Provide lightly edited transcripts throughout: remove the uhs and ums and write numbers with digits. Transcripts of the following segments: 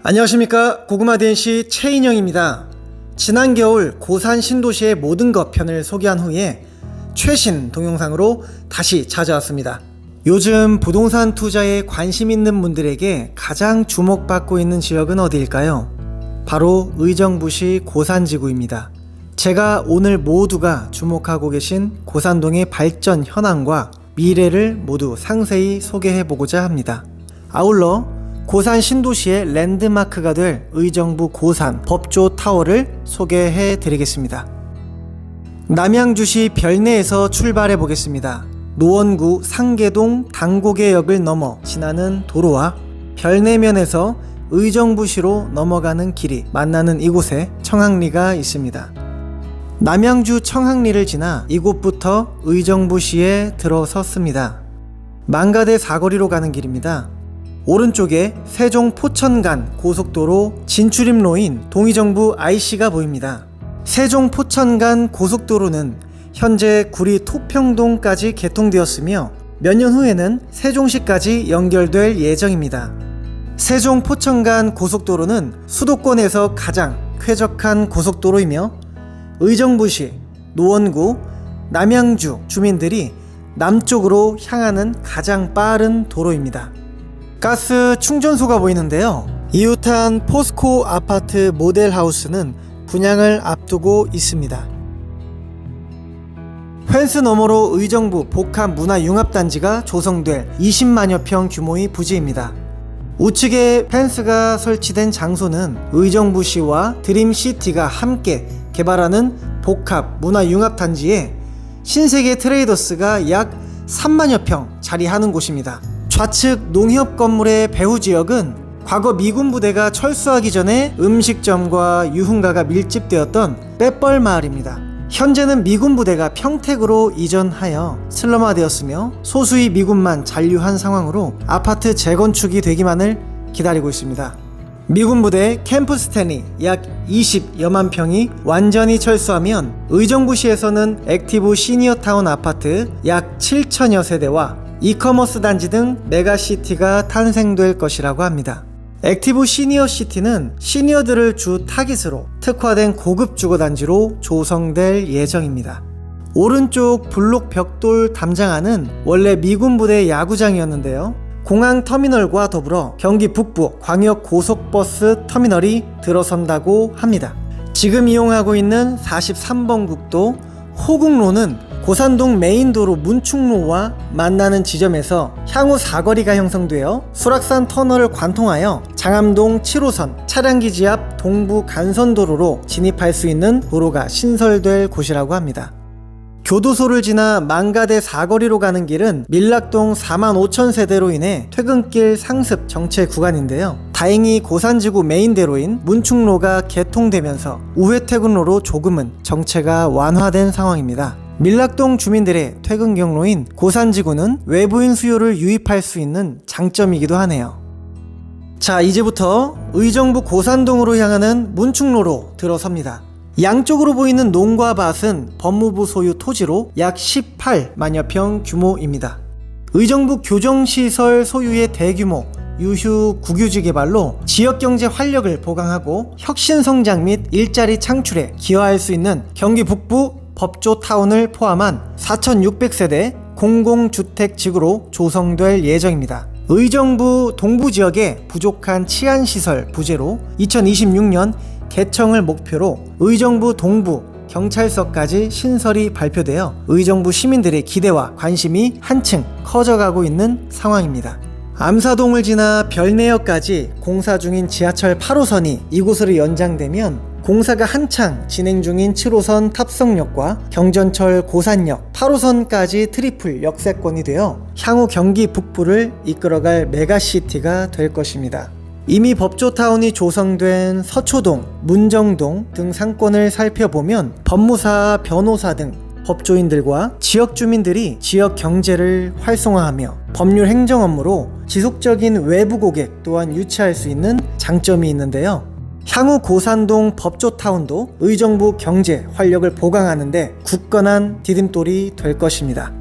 안녕하십니까. 고구마대행시 최인영입니다. 지난 겨울 고산 신도시의 모든 것 편을 소개한 후에 최신 동영상으로 다시 찾아왔습니다. 요즘 부동산 투자에 관심 있는 분들에게 가장 주목받고 있는 지역은 어디일까요? 바로 의정부시 고산지구입니다. 제가 오늘 모두가 주목하고 계신 고산동의 발전 현황과 미래를 모두 상세히 소개해보고자 합니다. 아울러 고산 신도시의 랜드마크가 될 의정부 고산 법조타워를 소개해 드리겠습니다. 남양주시 별내에서 출발해 보겠습니다. 노원구 상계동 당고개역을 넘어 지나는 도로와 별내면에서 의정부시로 넘어가는 길이 만나는 이곳에 청학리가 있습니다. 남양주 청학리를 지나 이곳부터 의정부시에 들어섰습니다. 만가대 사거리로 가는 길입니다. 오른쪽에 세종 포천 간 고속도로 진출입로인 동의정부 IC가 보입니다. 세종 포천 간 고속도로는 현재 구리 토평동까지 개통되었으며 몇 년 후에는 세종시까지 연결될 예정입니다. 세종 포천 간 고속도로는 수도권에서 가장 쾌적한 고속도로이며 의정부시, 노원구, 남양주 주민들이 남쪽으로 향하는 가장 빠른 도로입니다. 가스 충전소가 보이는데요. 이웃한 포스코 아파트 모델하우스는 분양을 앞두고 있습니다. 펜스 너머로 의정부 복합문화융합단지가 조성될 20만여 평 규모의 부지입니다. 우측에 펜스가 설치된 장소는 의정부시와 드림시티가 함께 개발하는 복합문화융합단지에 신세계 트레이더스가 약 3만여 평 자리하는 곳입니다. 좌측 농협 건물의 배후 지역은 과거 미군 부대가 철수하기 전에 음식점과 유흥가가 밀집되었던 빼뻘 마을입니다. 현재는 미군 부대가 평택으로 이전하여 슬럼화되었으며 소수의 미군만 잔류한 상황으로 아파트 재건축이 되기만을 기다리고 있습니다. 미군 부대 캠프 스탠리 약 20여만 평이 완전히 철수하면 의정부시에서는 액티브 시니어타운 아파트 약 7천여 세대와 이커머스 단지 등 메가시티가 탄생될 것이라고 합니다. 액티브 시니어시티는 시니어들을 주 타깃으로 특화된 고급 주거단지로 조성될 예정입니다. 오른쪽 블록 벽돌 담장안은 원래 미군 부대 야구장이었는데요. 공항터미널과 더불어 경기 북부 광역 고속버스 터미널이 들어선다고 합니다. 지금 이용하고 있는 43번 국도 호국로는 고산동 메인도로 문충로와 만나는 지점에서 향후 사거리가 형성되어 수락산 터널을 관통하여 장암동 7호선 차량기지 앞 동부 간선도로로 진입할 수 있는 도로가 신설될 곳이라고 합니다. 교도소를 지나 만가대 사거리로 가는 길은 밀락동 4만 5천 세대로 인해 퇴근길 상습 정체 구간인데요. 다행히 고산지구 메인대로인 문충로가 개통되면서 우회퇴근로로 조금은 정체가 완화된 상황입니다. 밀락동 주민들의 퇴근 경로인 고산지구는 외부인 수요를 유입할 수 있는 장점이기도 하네요. 자, 이제부터 의정부 고산동으로 향하는 문충로로 들어섭니다. 양쪽으로 보이는 농과 밭은 법무부 소유 토지로 약 18만여 평 규모입니다. 의정부 교정시설 소유의 대규모 유휴 국유지 개발로 지역경제 활력을 보강하고 혁신성장 및 일자리 창출에 기여할 수 있는 경기 북부 법조타운을 포함한 4,600세대 공공주택지구로 조성될 예정입니다. 의정부 동부지역의 부족한 치안시설 부재로 2026년 개청을 목표로 의정부 동부 경찰서까지 신설이 발표되어 의정부 시민들의 기대와 관심이 한층 커져가고 있는 상황입니다. 암사동을 지나 별내역까지 공사 중인 지하철 8호선이 이곳으로 연장되면 공사가 한창 진행 중인 7호선 탑성역과 경전철 고산역 8호선까지 트리플 역세권이 되어 향후 경기 북부를 이끌어갈 메가시티가 될 것입니다. 이미 법조타운이 조성된 서초동, 문정동 등 상권을 살펴보면 법무사, 변호사 등 법조인들과 지역 주민들이 지역 경제를 활성화하며 법률 행정 업무로 지속적인 외부 고객 또한 유치할 수 있는 장점이 있는데요. 향후 고산동 법조타운도 의정부 경제 활력을 보강하는 데 굳건한 디딤돌이 될 것입니다.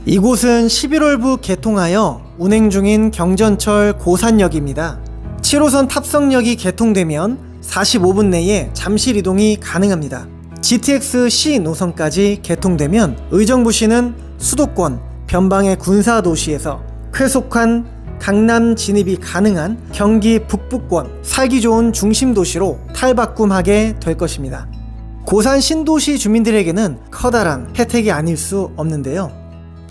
이곳은 11월부 개통하여 운행 중인 경전철 고산역입니다. 7호선 탑성역이 개통되면 45분 내에 잠실 이동이 가능합니다. GTX-C 노선까지 개통되면 의정부시는 수도권 변방의 군사도시에서 쾌속한 강남 진입이 가능한 경기 북부권 살기 좋은 중심도시로 탈바꿈하게 될 것입니다. 고산 신도시 주민들에게는 커다란 혜택이 아닐 수 없는데요.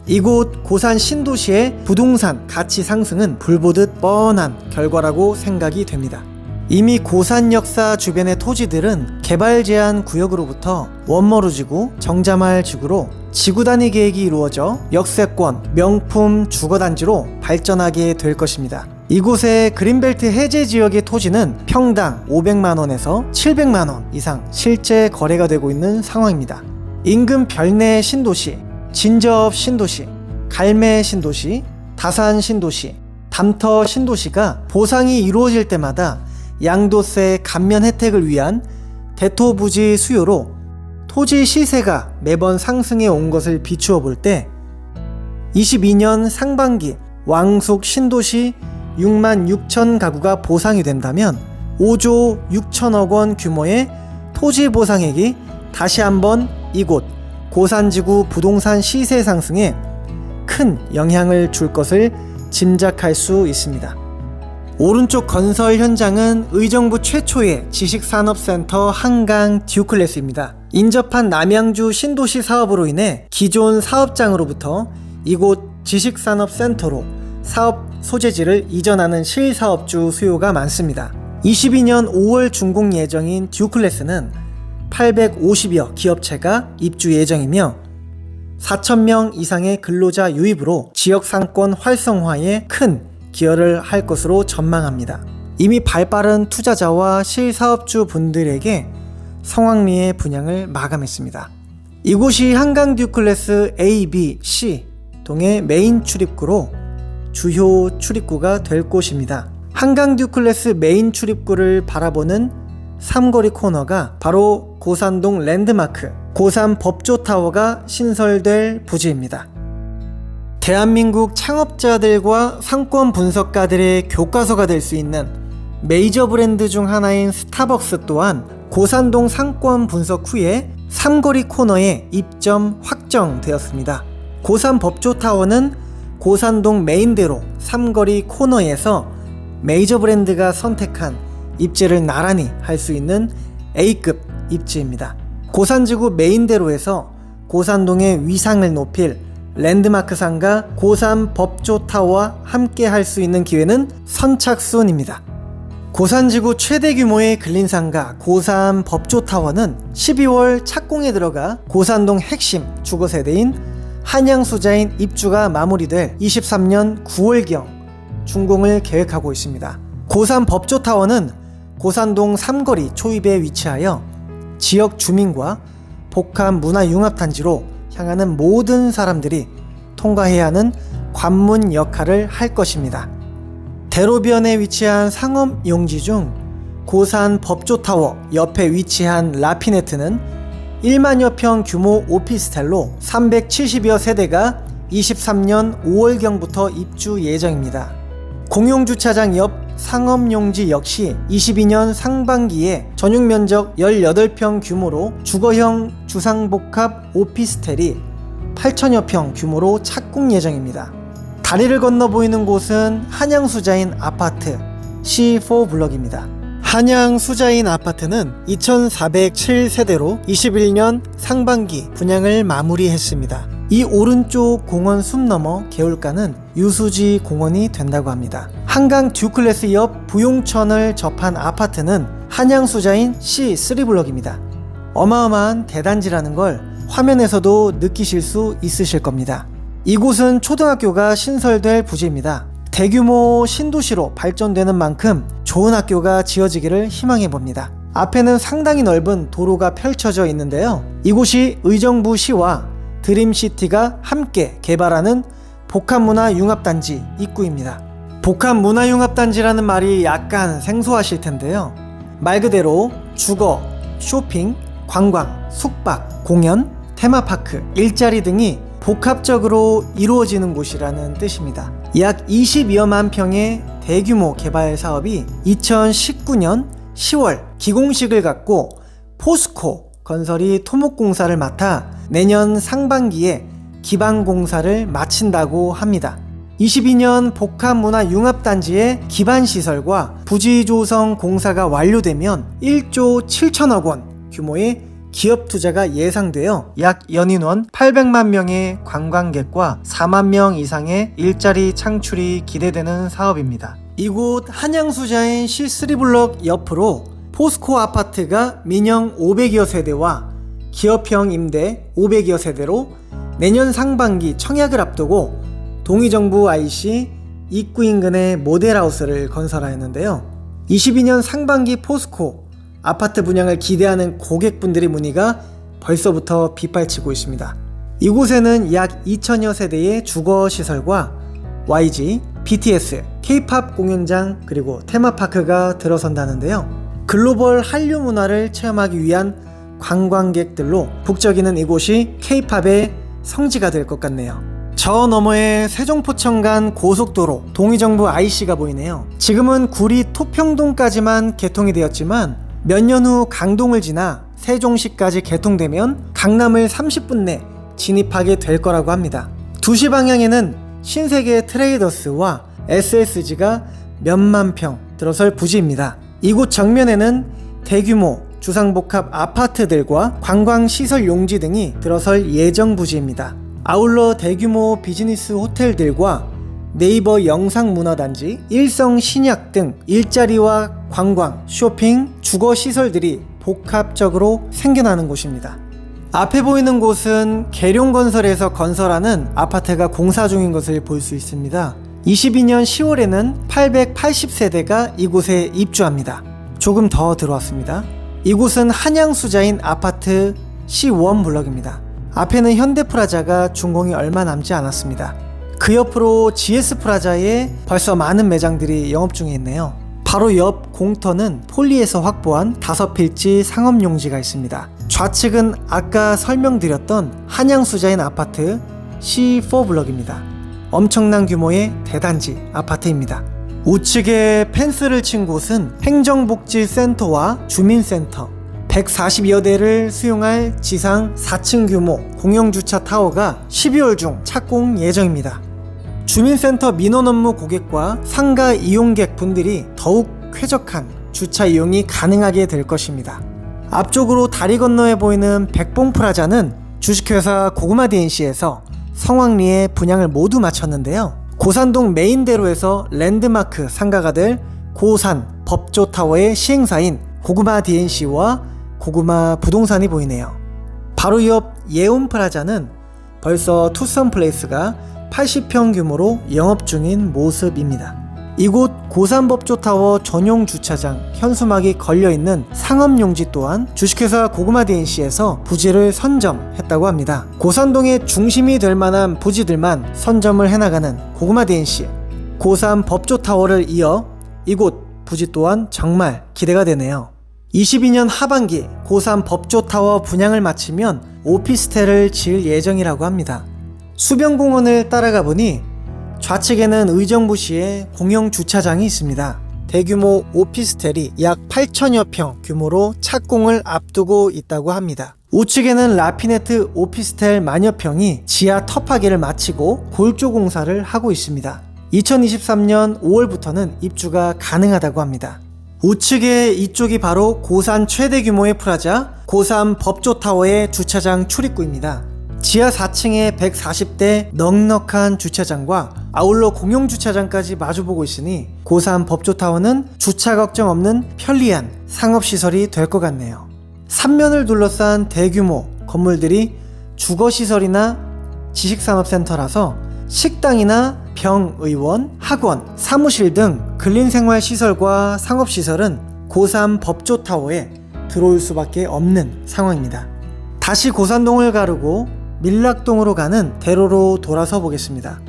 이곳 고산 신도시의 부동산 가치 상승은 불보듯 뻔한 결과라고 생각이 됩니다. 이미 고산 역사 주변의 토지들은 개발 제한 구역으로부터 원머루지구, 정자마을 지구로 지구 단위 계획이 이루어져 역세권, 명품 주거단지로 발전하게 될 것입니다. 이곳의 그린벨트 해제 지역의 토지는 평당 500만원에서 700만원 이상 실제 거래가 되고 있는 상황입니다. 인근 별내 신도시, 진저읍 신도시, 갈매 신도시, 다산 신도시, 담터 신도시가 보상이 이루어질 때마다 양도세 감면 혜택을 위한 대토부지 수요로 토지 시세가 매번 상승해 온 것을 비추어 볼 때 22년 상반기 왕숙 신도시 6만 6천 가구가 보상이 된다면 5조 6천억 원 규모의 토지 보상액이 다시 한번 이곳 고산지구 부동산 시세 상승에 큰 영향을 줄 것을 짐작할 수 있습니다. 오른쪽 건설 현장은 의정부 최초의 지식산업센터 한강 듀클래스입니다. 인접한 남양주 신도시 사업으로 인해 기존 사업장으로부터 이곳 지식산업센터로 사업 소재지를 이전하는 실사업주 수요가 많습니다. 22년 5월 준공 예정인 듀클래스는 850여 기업체가 입주 예정이며 4,000명 이상의 근로자 유입으로 지역 상권 활성화에 큰 기여를 할 것으로 전망합니다. 이미 발빠른 투자자와 실사업주 분들에게 성황리의 분양을 마감했습니다. 이곳이 한강 듀클래스 A, B, C 동의 메인 출입구로 주요 출입구가 될 곳입니다. 한강 듀클래스 메인 출입구를 바라보는 삼거리 코너가 바로 고산동 랜드마크 고산 법조타워가 신설될 부지입니다. 대한민국 창업자들과 상권 분석가들의 교과서가 될 수 있는 메이저 브랜드 중 하나인 스타벅스 또한 고산동 상권 분석 후에 삼거리 코너에 입점 확정되었습니다. 고산 법조타워는 고산동 메인대로 삼거리 코너에서 메이저 브랜드가 선택한 입지를 나란히 할 수 있는 A급 입지입니다. 고산지구 메인대로에서 고산동의 위상을 높일 랜드마크상가 고산 법조타워와 함께 할 수 있는 기회는 선착순입니다. 고산지구 최대 규모의 근린상가 고산 법조타워는 12월 착공에 들어가 고산동 핵심 주거세대인 한양수자인 입주가 마무리될 23년 9월경 준공을 계획하고 있습니다. 고산 법조타워는 고산동 삼거리 초입에 위치하여 지역 주민과 복합 문화융합단지로 향하는 모든 사람들이 통과해야 하는 관문 역할을 할 것입니다. 대로변에 위치한 상업용지 중 고산 법조타워 옆에 위치한 라피네트는 1만여 평 규모 오피스텔로 370여 세대가 23년 5월경부터 입주 예정입니다. 공용주차장 옆 상업용지 역시 22년 상반기에 전용면적 18평 규모로 주거형 주상복합 오피스텔이 8천여 평 규모로 착공 예정입니다. 다리를 건너 보이는 곳은 한양수자인 아파트 C4블럭입니다. 한양수자인 아파트는 2407세대로 21년 상반기 분양을 마무리했습니다. 이 오른쪽 공원 숲 너머 개울가는 유수지 공원이 된다고 합니다. 한강 듀클래스 옆 부용천을 접한 아파트는 한양수자인 C3블럭입니다. 어마어마한 대단지라는 걸 화면에서도 느끼실 수 있으실 겁니다. 이곳은 초등학교가 신설될 부지입니다. 대규모 신도시로 발전되는 만큼 좋은 학교가 지어지기를 희망해 봅니다. 앞에는 상당히 넓은 도로가 펼쳐져 있는데요. 이곳이 의정부시와 드림시티가 함께 개발하는 복합문화융합단지 입구입니다. 복합문화융합단지라는 말이 약간 생소하실 텐데요. 말 그대로 주거, 쇼핑, 관광, 숙박, 공연, 테마파크, 일자리 등이 복합적으로 이루어지는 곳이라는 뜻입니다. 약 22여만 평의 대규모 개발 사업이 2019년 10월 기공식을 갖고 포스코 건설이 토목공사를 맡아 내년 상반기에 기반공사를 마친다고 합니다. 22년 복합문화융합단지의 기반시설과 부지 조성 공사가 완료되면 1조 7천억 원 규모의 기업 투자가 예상되어 약 연인원 800만 명의 관광객과 4만 명 이상의 일자리 창출이 기대되는 사업입니다. 이곳 한양수자인 C3블럭 옆으로 포스코 아파트가 민영 500여 세대와 기업형 임대 500여 세대로 내년 상반기 청약을 앞두고 동의정부 IC 입구 인근에 모델하우스를 건설하였는데요. 22년 상반기 포스코 아파트 분양을 기대하는 고객분들의 문의가 벌써부터 빗발치고 있습니다. 이곳에는 약 2천여 세대의 주거시설과 YG, BTS, K-POP 공연장 그리고 테마파크가 들어선다는데요. 글로벌 한류 문화를 체험하기 위한 관광객들로 북적이는 이곳이 K-POP의 성지가 될 것 같네요. 저 너머에 세종포천 간 고속도로 동의정부 IC가 보이네요. 지금은 구리 토평동까지만 개통이 되었지만 몇 년 후 강동을 지나 세종시까지 개통되면 강남을 30분 내 진입하게 될 거라고 합니다. 2시 방향에는 신세계 트레이더스와 SSG가 몇만 평 들어설 부지입니다. 이곳 정면에는 대규모 주상복합 아파트들과 관광시설 용지 등이 들어설 예정 부지입니다. 아울러 대규모 비즈니스 호텔들과 네이버 영상문화단지, 일성신약 등 일자리와 관광, 쇼핑, 주거시설들이 복합적으로 생겨나는 곳입니다. 앞에 보이는 곳은 계룡건설에서 건설하는 아파트가 공사 중인 것을 볼 수 있습니다. 22년 10월에는 880세대가 이곳에 입주합니다. 조금 더 들어왔습니다. 이곳은 한양수자인 아파트 C1블럭입니다. 앞에는 현대프라자가 준공이 얼마 남지 않았습니다. 그 옆으로 GS프라자에 벌써 많은 매장들이 영업 중에 있네요. 바로 옆 공터는 폴리에서 확보한 5필지 상업용지가 있습니다. 좌측은 아까 설명드렸던 한양수자인 아파트 C4블럭입니다. 엄청난 규모의 대단지 아파트입니다. 우측에 펜스를 친 곳은 행정복지센터와 주민센터 140여 대를 수용할 지상 4층 규모 공영주차 타워가 12월 중 착공 예정입니다. 주민센터 민원 업무 고객과 상가 이용객 분들이 더욱 쾌적한 주차 이용이 가능하게 될 것입니다. 앞쪽으로 다리 건너에 보이는 백봉프라자는 주식회사 고구마 DNC에서 성황리에 분양을 모두 마쳤는데요. 고산동 메인대로에서 랜드마크 상가가 될 고산 법조타워의 시행사인 고구마 DNC와 고구마 부동산이 보이네요. 바로 옆 예운프라자는 벌써 투썸플레이스가 80평 규모로 영업 중인 모습입니다. 이곳 고산법조타워 전용 주차장 현수막이 걸려있는 상업용지 또한 주식회사 고구마 DNC에서 부지를 선점했다고 합니다. 고산동의 중심이 될 만한 부지들만 선점을 해나가는 고구마 DNC 고산법조타워를 이어 이곳 부지 또한 정말 기대가 되네요. 22년 하반기 고산법조타워 분양을 마치면 오피스텔을 지을 예정이라고 합니다. 수변공원을 따라가 보니 좌측에는 의정부시의 공영주차장이 있습니다. 대규모 오피스텔이 약 8천여 평 규모로 착공을 앞두고 있다고 합니다. 우측에는 라피네트 오피스텔 만여 평이 지하 터파기를 마치고 골조 공사를 하고 있습니다. 2023년 5월부터는 입주가 가능하다고 합니다. 우측에 이쪽이 바로 고산 최대 규모의 프라자 고산 법조타워의 주차장 출입구입니다. 지하 4층에 140대 넉넉한 주차장과 아울러 공용주차장까지 마주보고 있으니 고산 법조타워는 주차 걱정 없는 편리한 상업시설이 될 것 같네요. 삼면을 둘러싼 대규모 건물들이 주거시설이나 지식산업센터라서 식당이나 병의원, 학원, 사무실 등 근린생활시설과 상업시설은 고산 법조타워에 들어올 수밖에 없는 상황입니다. 다시 고산동을 가르고 밀락동으로 가는 대로로 돌아서 보겠습니다.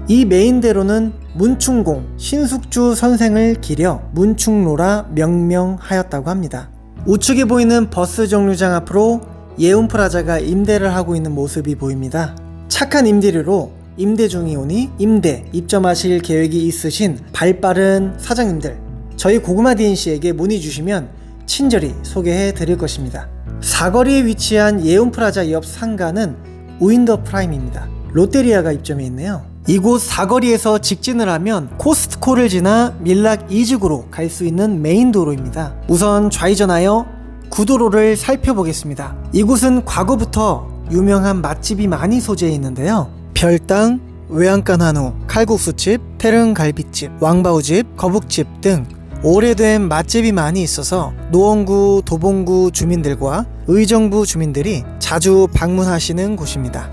이 메인대로는 문충공 신숙주 선생을 기려 문충로라 명명하였다고 합니다. 우측에 보이는 버스 정류장 앞으로 예운프라자가 임대를 하고 있는 모습이 보입니다. 착한 임대료로 임대 중이 오니 임대 입점하실 계획이 있으신 발빠른 사장님들, 저희 고구마 DNC에게 문의 주시면 친절히 소개해 드릴 것입니다. 사거리에 위치한 예온프라자 옆 상가는 우인더 프라임입니다. 롯데리아가 입점해 있네요. 이곳 사거리에서 직진을 하면 코스트코를 지나 밀락 이직으로 갈 수 있는 메인 도로입니다. 우선 좌회전하여 구도로를 살펴보겠습니다. 이곳은 과거부터 유명한 맛집이 많이 소재해 있는데요. 별당, 외양간 한우, 칼국수집, 태릉갈비집, 왕바우집, 거북집 등 오래된 맛집이 많이 있어서 노원구, 도봉구 주민들과 의정부 주민들이 자주 방문하시는 곳입니다.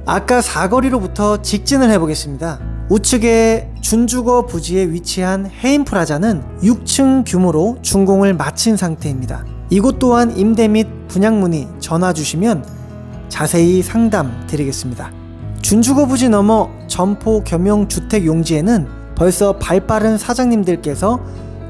아까 사거리로부터 직진을 해보겠습니다. 우측에 준주거 부지에 위치한 해인프라자는 6층 규모로 준공을 마친 상태입니다. 이곳 또한 임대 및 분양 문의 전화 주시면 자세히 상담 드리겠습니다. 준주거 부지 넘어 점포 겸용 주택 용지에는 벌써 발빠른 사장님들께서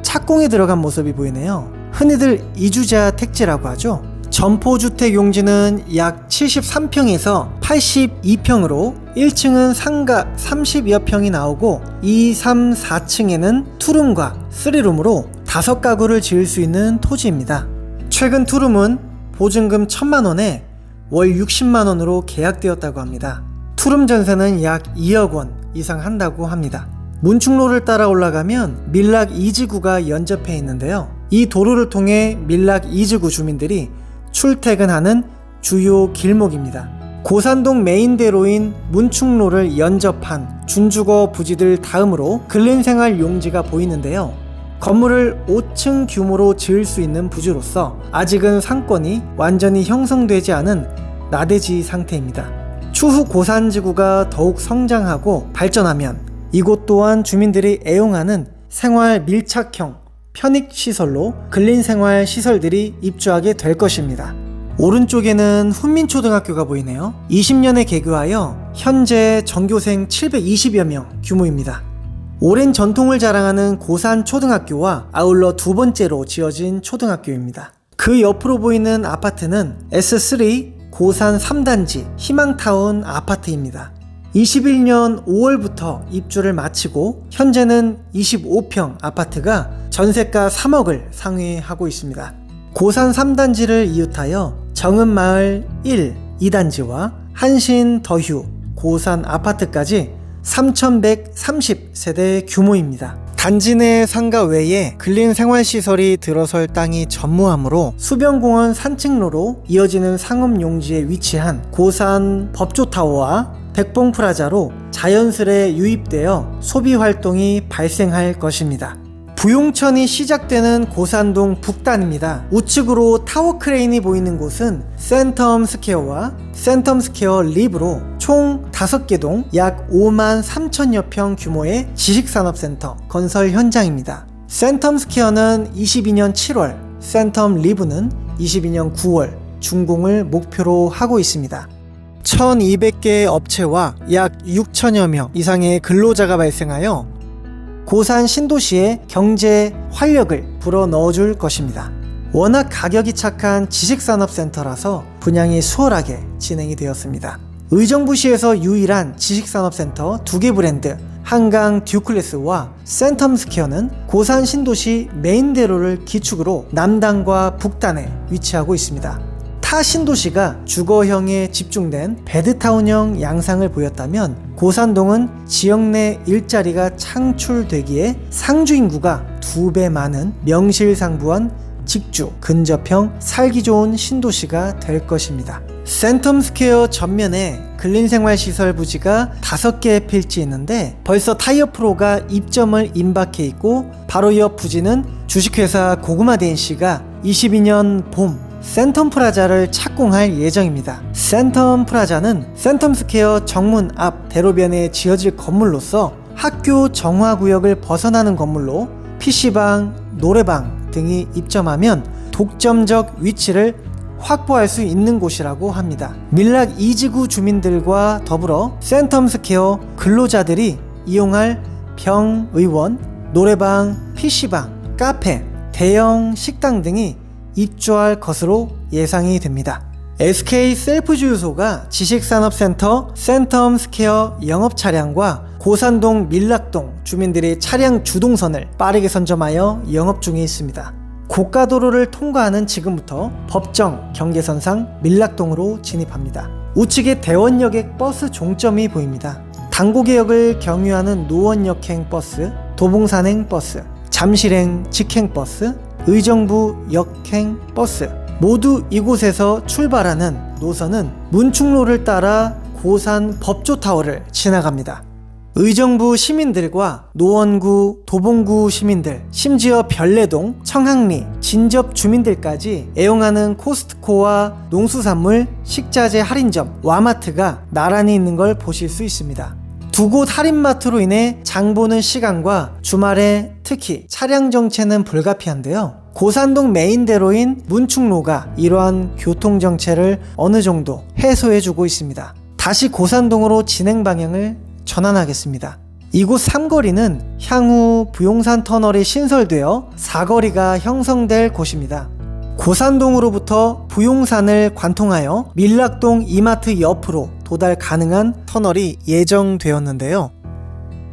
착공에 들어간 모습이 보이네요. 흔히들 이주자 택지라고 하죠. 점포주택 용지는 약 73평에서 82평으로 1층은 상가 30여 평이 나오고 2, 3, 4층에는 투룸과 3룸으로 5가구를 지을 수 있는 토지입니다. 최근 투룸은 보증금 1,000만원에 월 60만원으로 계약되었다고 합니다. 투룸 전세는 약 2억 원 이상 한다고 합니다. 문충로를 따라 올라가면 밀락 2지구가 연접해 있는데요. 이 도로를 통해 밀락 2지구 주민들이 출퇴근하는 주요 길목입니다. 고산동 메인대로인 문충로를 연접한 준주거 부지들 다음으로 근린생활 용지가 보이는데요. 건물을 5층 규모로 지을 수 있는 부지로서 아직은 상권이 완전히 형성되지 않은 나대지 상태입니다. 추후 고산지구가 더욱 성장하고 발전하면 이곳 또한 주민들이 애용하는 생활 밀착형 편익시설로 근린생활 시설들이 입주하게 될 것입니다. 오른쪽에는 훈민초등학교가 보이네요. 20년에 개교하여 현재 전교생 720여 명 규모입니다. 오랜 전통을 자랑하는 고산초등학교와 아울러 두 번째로 지어진 초등학교입니다. 그 옆으로 보이는 아파트는 S3 고산 3단지 희망타운 아파트입니다. 21년 5월부터 입주를 마치고 현재는 25평 아파트가 전세가 3억을 상회하고 있습니다. 고산 3단지를 이웃하여 정은마을 1, 2단지와 한신 더휴 고산 아파트까지 3,130세대 규모입니다. 단지 내 상가 외에 근린생활시설이 들어설 땅이 전무하므로 수변공원 산책로로 이어지는 상업용지에 위치한 고산 법조타워와 백봉프라자로 자연스레 유입되어 소비활동이 발생할 것입니다. 부용천이 시작되는 고산동 북단입니다. 우측으로 타워 크레인이 보이는 곳은 센텀 스퀘어와 센텀 스퀘어 립으로 총 5개 동 약 5만 3천여 평 규모의 지식산업센터 건설 현장입니다. 센텀 스퀘어는 22년 7월, 센텀 리브는 22년 9월 준공을 목표로 하고 있습니다. 1200개의 업체와 약 6천여 명 이상의 근로자가 발생하여 고산 신도시의 경제 활력을 불어넣어줄 것입니다. 워낙 가격이 착한 지식산업센터라서 분양이 수월하게 진행이 되었습니다. 의정부시에서 유일한 지식산업센터 2개 브랜드 한강 듀클래스와 센텀 스퀘어는 고산 신도시 메인대로를 기축으로 남단과 북단에 위치하고 있습니다. 타 신도시가 주거형에 집중된 베드타운형 양상을 보였다면 고산동은 지역 내 일자리가 창출되기에 상주 인구가 2배 많은 명실상부한 직주, 근접형, 살기 좋은 신도시가 될 것입니다. 센텀 스퀘어 전면에 근린생활시설 부지가 5개 필지 있는데 벌써 타이어 프로가 입점을 임박해 있고 바로 옆 부지는 주식회사 고구마 DNC가 22년 봄 센텀 프라자를 착공할 예정입니다. 센텀 프라자는 센텀 스퀘어 정문 앞 대로변에 지어질 건물로서 학교 정화구역을 벗어나는 건물로 PC방, 노래방 등이 입점하면 독점적 위치를 확보할 수 있는 곳이라고 합니다. 밀락 2지구 주민들과 더불어 센텀 스퀘어 근로자들이 이용할 병의원, 노래방, PC방, 카페, 대형 식당 등이 입주할 것으로 예상이 됩니다. SK 셀프주유소가 지식산업센터 센텀스퀘어 영업차량과 고산동 밀락동 주민들의 차량 주동선을 빠르게 선점하여 영업 중에 있습니다. 고가도로를 통과하는 지금부터 법정 경계선상 밀락동으로 진입합니다. 우측에 대원역의 버스 종점이 보입니다. 당고개역을 경유하는 노원역행 버스, 도봉산행 버스, 잠실행 직행버스, 의정부 역행 버스 모두 이곳에서 출발하는 노선은 문충로를 따라 고산 법조타워를 지나갑니다. 의정부 시민들과 노원구, 도봉구 시민들, 심지어 별내동, 청학리, 진접 주민들까지 애용하는 코스트코와 농수산물, 식자재 할인점, 와마트가 나란히 있는 걸 보실 수 있습니다. 두 곳 할인마트로 인해 장 보는 시간과 주말에 특히 차량 정체는 불가피한데요. 고산동 메인대로인 문충로가 이러한 교통정체를 어느 정도 해소해주고 있습니다. 다시 고산동으로 진행 방향을 전환하겠습니다. 이곳 3거리는 향후 부용산 터널이 신설되어 4거리가 형성될 곳입니다. 고산동으로부터 부용산을 관통하여 밀락동 이마트 옆으로 도달 가능한 터널이 예정되었는데요.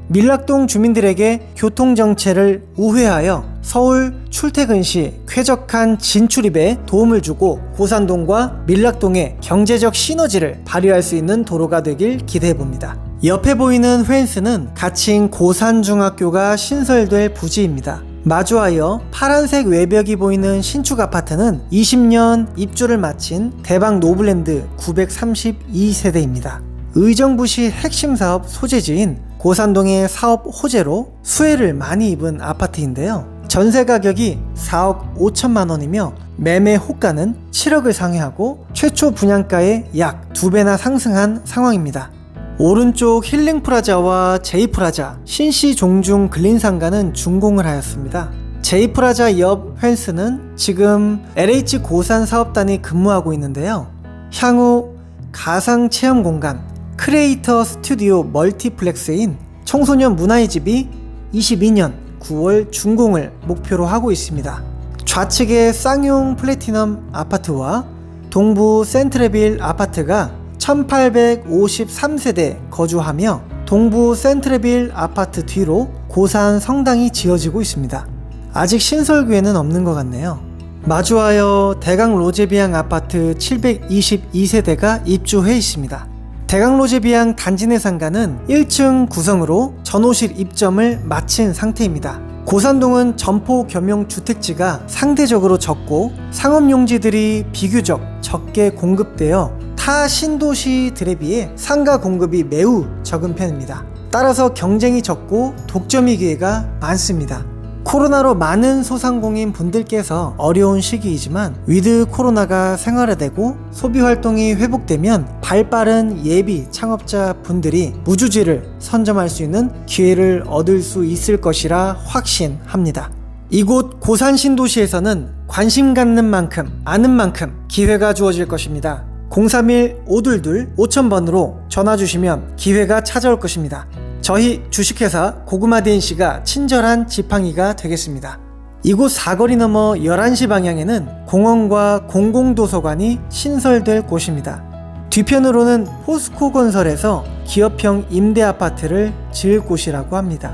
밀락동 주민들에게 교통정체를 우회하여 서울 출퇴근 시 쾌적한 진출입에 도움을 주고 고산동과 밀락동의 경제적 시너지를 발휘할 수 있는 도로가 되길 기대해봅니다. 옆에 보이는 펜스는 가칭 고산중학교가 신설될 부지입니다. 마주하여 파란색 외벽이 보이는 신축 아파트는 20년 입주를 마친 대박 노블랜드 932세대입니다. 의정부시 핵심 사업 소재지인 고산동의 사업 호재로 수혜를 많이 입은 아파트인데요. 전세 가격이 4억 5천만 원이며 매매 호가는 7억을 상회하고 최초 분양가의 약 2배나 상승한 상황입니다. 오른쪽 힐링프라자와 제이프라자, 신시종중 근린상가는 준공을 하였습니다. 제이프라자 옆 펜스는 지금 LH 고산 사업단이 근무하고 있는데요. 향후 가상체험공간 크리에이터 스튜디오 멀티플렉스인 청소년 문화의 집이 22년 9월 준공을 목표로 하고 있습니다. 좌측의 쌍용 플래티넘 아파트와 동부 센트레빌 아파트가 1853세대 거주하며 동부 센트레빌 아파트 뒤로 고산 성당이 지어지고 있습니다. 아직 신설구에는 없는 것 같네요. 마주하여 대강 로제비앙 아파트 722세대가 입주해 있습니다. 대강 로제비앙 단지 내 상가는 1층 구성으로 전호실 입점을 마친 상태입니다. 고산동은 점포 겸용 주택지가 상대적으로 적고 상업용지들이 비교적 적게 공급되어 타 신도시들에 비해 상가 공급이 매우 적은 편입니다. 따라서 경쟁이 적고 독점이 기회가 많습니다. 코로나로 많은 소상공인 분들께서 어려운 시기이지만 위드 코로나가 생활화되고 소비활동이 회복되면 발빠른 예비 창업자 분들이 무주지를 선점할 수 있는 기회를 얻을 수 있을 것이라 확신합니다. 이곳 고산 신도시에서는 관심 갖는 만큼 아는 만큼 기회가 주어질 것입니다. 031-522-5000번으로 전화 주시면 기회가 찾아올 것입니다. 저희 주식회사 고구마 DNC가 친절한 지팡이가 되겠습니다. 이곳 사거리 너머 11시 방향에는 공원과 공공도서관이 신설될 곳입니다. 뒤편으로는 포스코 건설에서 기업형 임대아파트를 지을 곳이라고 합니다.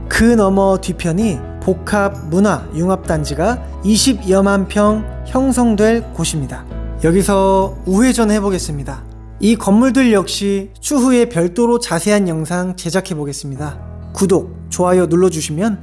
그 너머 뒤편이 복합문화융합단지가 20여만 평 형성될 곳입니다. 여기서 우회전 해보겠습니다. 이 건물들 역시 추후에 별도로 자세한 영상 제작해 보겠습니다. 구독, 좋아요 눌러주시면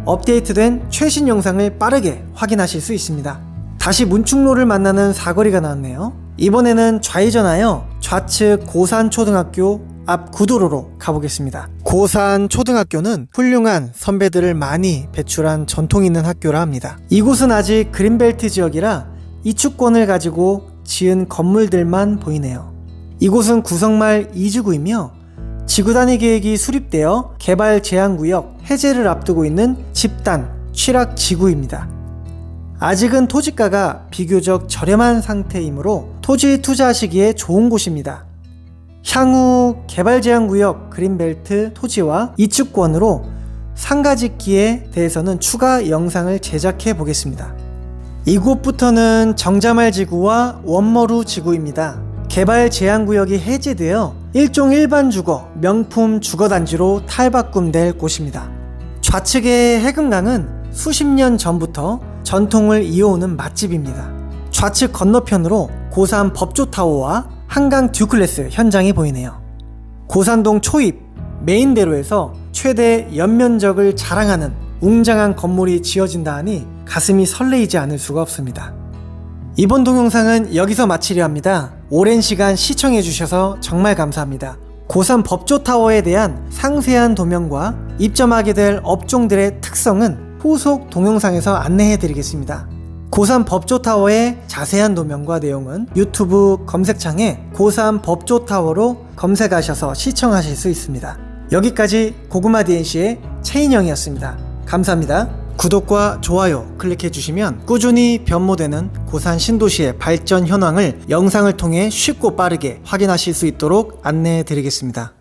업데이트된 최신 영상을 빠르게 확인하실 수 있습니다. 다시 문충로를 만나는 사거리가 나왔네요. 이번에는 좌회전하여 좌측 고산초등학교 앞 구도로로 가보겠습니다. 고산초등학교는 훌륭한 선배들을 많이 배출한 전통 있는 학교라 합니다. 이곳은 아직 그린벨트 지역이라 이축권을 가지고 지은 건물들만 보이네요. 이곳은 구성말 2지구이며 지구단위 계획이 수립되어 개발 제한구역 해제를 앞두고 있는 집단 취락지구입니다. 아직은 토지가가 비교적 저렴한 상태이므로 토지 투자하시기에 좋은 곳입니다. 향후 개발 제한구역 그린벨트 토지와 이축권으로 상가 짓기에 대해서는 추가 영상을 제작해 보겠습니다. 이곳부터는 정자말 지구와 원머루 지구입니다. 개발 제한구역이 해제되어 일종 일반 주거, 명품 주거단지로 탈바꿈될 곳입니다. 좌측의 해금강은 수십 년 전부터 전통을 이어오는 맛집입니다. 좌측 건너편으로 고산 법조타워와 한강 듀클래스 현장이 보이네요. 고산동 초입 메인대로에서 최대 연면적을 자랑하는 웅장한 건물이 지어진다 하니 가슴이 설레이지 않을 수가 없습니다. 이번 동영상은 여기서 마치려 합니다. 오랜 시간 시청해주셔서 정말 감사합니다. 고산 법조타워에 대한 상세한 도면과 입점하게 될 업종들의 특성은 후속 동영상에서 안내해드리겠습니다. 고산 법조타워의 자세한 도면과 내용은 유튜브 검색창에 고산 법조타워로 검색하셔서 시청하실 수 있습니다. 여기까지 고구마 DNC의 최인영이었습니다. 감사합니다. 구독과 좋아요 클릭해 주시면 꾸준히 변모되는 고산 신도시의 발전 현황을 영상을 통해 쉽고 빠르게 확인하실 수 있도록 안내해 드리겠습니다.